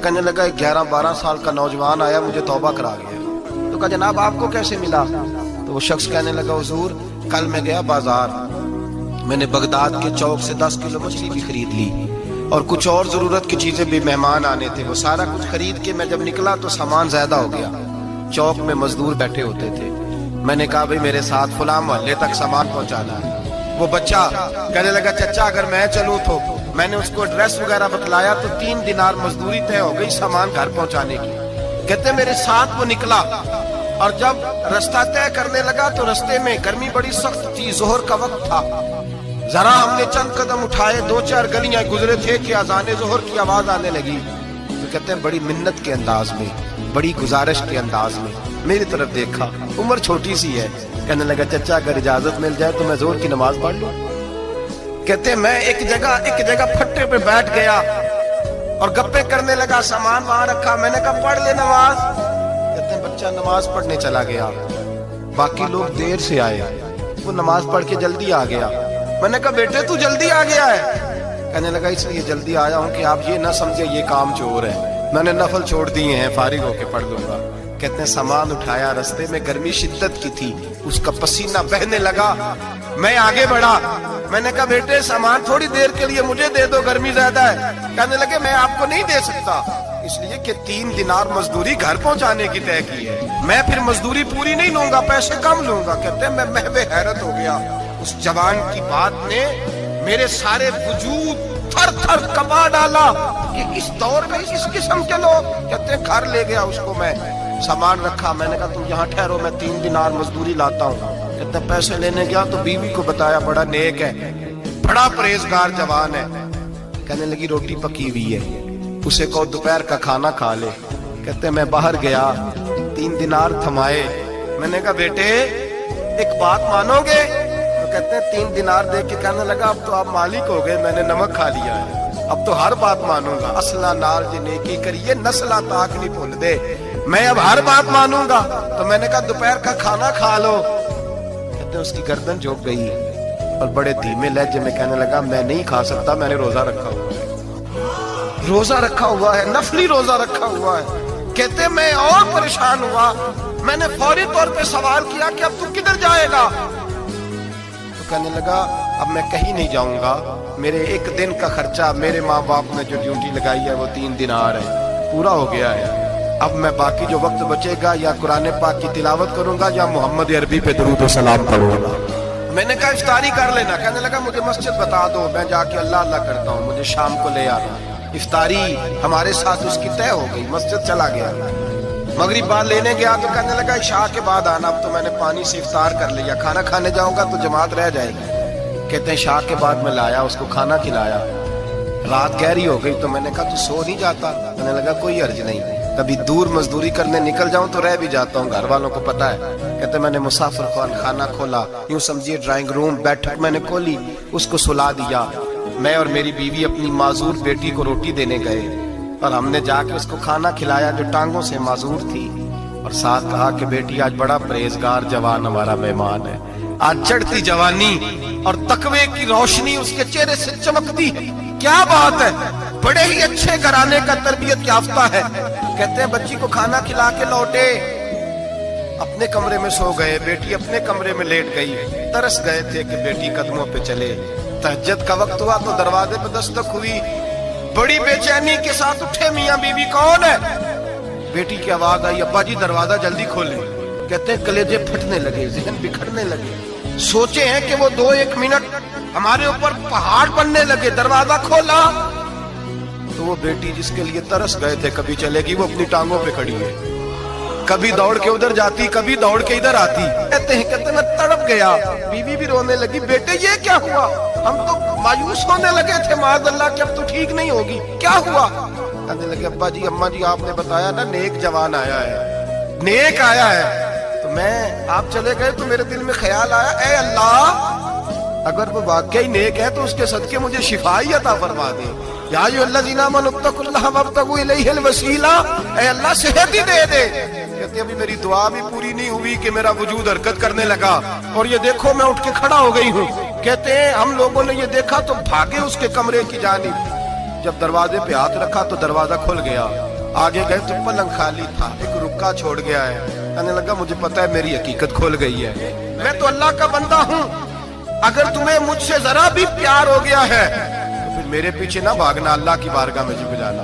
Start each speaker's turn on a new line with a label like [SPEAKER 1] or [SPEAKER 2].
[SPEAKER 1] کہنے لگا 11-12 سال کا نوجوان آیا مجھے توبہ کرا گیا. تو کہا جناب آپ کو کیسے ملا؟ تو وہ شخص کہنے لگا حضور کل میں گیا بازار, میں نے بغداد کے چوک سے 10 کلو مچھلی بھی خرید لی اور کچھ اور ضرورت کی چیزیں بھی, مہمان آنے تھے, وہ سارا کچھ خرید کے میں جب نکلا تو سامان زیادہ ہو گیا. چوک میں مزدور بیٹھے ہوتے تھے, میں نے کہا بھئی میرے ساتھ فلاں محلے تک سامان پہنچانا ہے. وہ بچہ کہنے لگا چچا اگر میں چلوں تو, میں نے اس کو ایڈریس وغیرہ بتلایا تو 3 دینار مزدوری طے ہو گئی سامان گھر پہنچانے کی. کہتے میرے ساتھ وہ نکلا اور جب رستہ طے کرنے لگا تو رستے میں گرمی بڑی سخت تھی, ظہر کا وقت تھا. ذرا ہم نے چند قدم اٹھائے, 2-4 گلیاں گزرے تھے کہ اذان ظہر کی آواز آنے لگی. تو کہتے ہیں بڑی منت کے انداز میں, بڑی گزارش کے انداز میں میری طرف دیکھا, عمر چھوٹی سی ہے. کہنے لگا چچا اگر اجازت مل جائے تو میں ظہر کی نماز پڑھ لوں. کہتے ہیں میں ایک جگہ پھٹے پہ بیٹھ گیا اور گپے کرنے لگا, سامان وہاں رکھا, میں نے کہا پڑھ لے نماز. کہتے ہیں بچہ نماز پڑھنے چلا گیا, باقی لوگ دیر سے آئے, وہ نماز پڑھ کے جلدی آ گیا. میں نے کہا بیٹے تو جلدی آ گیا ہے؟ کہنے لگا اس لیے جلدی آیا ہوں کہ آپ یہ نہ سمجھے یہ کام چور ہے, میں نے نفل چھوڑ دیے ہیں, فارغ ہو کے پڑھ لوں گا. کہتے ہیں سامان اٹھایا, رستے میں گرمی شدت کی تھی, اس کا پسینہ بہنے لگا, میں آگے بڑھا. میں نے کہا بیٹے سامان تھوڑی دیر کے لیے مجھے دے دو, گرمی زیادہ ہے. کہنے لگے میں آپ کو نہیں دے سکتا, اس لیے کہ 3 دینار مزدوری گھر پہنچانے کی طے کی ہے, میں پھر مزدوری پوری نہیں لوں گا, پیسے کم لوں گا. کہتے ہیں میں محو حیرت ہو گیا, اس جوان کی بات نے میرے سارے وجود تھر تھر کپا ڈالا کہ اس دور میں اس قسم کے لوگ. کہتے ہیں گھر لے گیا اس کو, میں سامان رکھا, میں نے کہا تم یہاں ٹھہرو میں 3 دینار مزدوری لاتا ہوں. کہتے ہیں پیسے لینے گیا تو بیوی کو بتایا, بڑا نیک ہے, بڑا پرہیزگار جوان ہے. کہنے لگی روٹی پکی ہوئی ہے, اسے کہو دوپہر کا کھانا کھا لے. کہتے ہیں میں باہر گیا, 3 دینار تھمائے, میں نے کہا بیٹے ایک بات مانو گے؟ تو کہتے ہیں 3 دینار دے کے کہنے لگا اب تو آپ مالک ہو گئے, میں نے نمک کھا لیا ہے, اب تو ہر بات مانوں گا. اصلہ نال جی نیکی کریے نسلہ تاک نہیں بھول دے, میں اب ہر بات مانوں گا. تو میں نے کہا دوپہر کا کھانا کھا لو. کہتے ہیں اس کی گردن جھک گئی اور بڑے دھیمے لہجے میں کہنے لگا میں نہیں کھا سکتا, میں نے روزہ رکھا ہوا ہے, روزہ رکھا ہوا ہے, نفلی روزہ رکھا ہوا ہے. کہتے ہیں میں اور پریشان ہوا, میں نے فوری طور پہ سوال کیا کہ اب تو کدھر جائے گا؟ تو کہنے لگا اب میں کہیں نہیں جاؤں گا, میرے 1 دن کا خرچہ میرے ماں باپ نے جو ڈیوٹی لگائی ہے وہ 3 دینار ہے, پورا ہو گیا ہے. اب میں باقی جو وقت بچے گا یا قرآن پاک کی تلاوت کروں گا یا محمد عربی پہ درود و سلام پڑھوں گا. میں نے کہا افطاری کر لینا. کہنے لگا مجھے مسجد بتا دو, میں جا کے اللہ اللہ کرتا ہوں, مجھے شام کو لے آنا. افطاری ہمارے ساتھ اس کی طے ہو گئی, مسجد چلا گیا. مغرب بعد لینے گیا تو کہنے لگا عشاء کے بعد آنا, اب تو میں نے پانی سے افطار کر لیا, کھانا کھانے جاؤں گا تو جماعت رہ جائے گی. کہتے ہیں عشاء کے بعد میں لایا, اس کو کھانا کھلایا, رات گہری ہو گئی تو میں نے کہا تو سو نہیں جاتا؟ کہنے لگا کوئی عرض نہیں, کبھی دور مزدوری کرنے نکل جاؤں تو رہ بھی جاتا ہوں, گھر والوں کو پتا ہے. کہتے میں نے مسافر خانہ کھولا, یوں سمجھیے ڈرائنگ روم بیٹھک میں نے کھولی, اس کو سلا دیا. میں اور میری بیوی اپنی معذور بیٹی کو روٹی دینے گئے اور ہم نے جا کے اس کو کھانا کھلایا جو ٹانگوں سے معذور تھی, اور ساتھ کہا کہ بیٹی آج بڑا پرہیزگار جوان ہمارا مہمان ہے, آج چڑھتی جوانی اور تقوی کی روشنی اس کے چہرے سے چمکتی ہے, کیا بات ہے, بڑے ہی اچھے گھرانے کا تربیت یافتہ ہے. کہتے ہیں بچی کو کھانا کھلا کے لوٹے, اپنے کمرے میں سو گئے, بیٹی اپنے کمرے میں لیٹ گئی. ترس گئے تھے کہ بیٹی قدموں پہ چلے. تہجد کا وقت ہوا تو دروازے پہ دستک ہوئی, بڑی بے چینی کے ساتھ اٹھے میاں بیوی, کون ہے؟ بیٹی کی آواز آئی, ابا جی دروازہ جلدی کھولیں. کہتے ہیں کلیجے پھٹنے لگے, ذہن بکھرنے لگے, سوچے ہیں کہ وہ 2-1 منٹ ہمارے اوپر پہاڑ بننے لگے. دروازہ کھولا تو وہ بیٹی جس کے لیے ترس گئے تھے کبھی چلے گی, وہ اپنی ٹانگوں پہ کھڑی ہے, کبھی دوڑ کے ادھر جاتی کبھی دوڑ کے ادھر آتی. کہتے ہیں میں تڑپ گیا. بیوی بھی رونے لگی, بیٹے یہ کیا ہوا؟ ہم تو مایوس ہونے لگے تھے معاذ اللہ کہ اب تو ٹھیک نہیں ہوگی, کیا ہوا؟ کہنے لگے ابا جی اماں جی آپ نے بتایا نا نیک جوان آیا ہے, نیک آیا ہے. تو میں آپ چلے گئے تو میرے دل میں خیال آیا, اے اللہ اگر وہ واقعی نیک ہے تو اس کے صدقے مجھے شفائی عطا فرما دے. یا ایھا الذین آمنوا اتقوا اللہ وابتغوا الیہ الوسیلہ, اے اللہ صحت ہی دے دے. کہتے ابھی میری دعا بھی پوری نہیں ہوئی کہ میرا وجود حرکت کرنے لگا, اور یہ دیکھو میں اٹھ کے کھڑا ہو گئی ہوں. کہتے ہیں ہم لوگوں نے یہ دیکھا تو بھاگے اس کے کمرے کی جانب. جب دروازے پہ ہاتھ رکھا تو دروازہ کھل گیا, آگے گئے تو پلنگ خالی تھا، ایک رکا چھوڑ گیا ہے. کہنے لگا مجھے پتا ہے میری حقیقت کھول گئی ہے، میں تو اللہ کا بندہ ہوں. اگر تمہیں مجھ سے ذرا بھی پیار ہو گیا ہے تو پھر میرے پیچھے نہ بھاگنا، اللہ کی بارگاہ میں جھک جانا.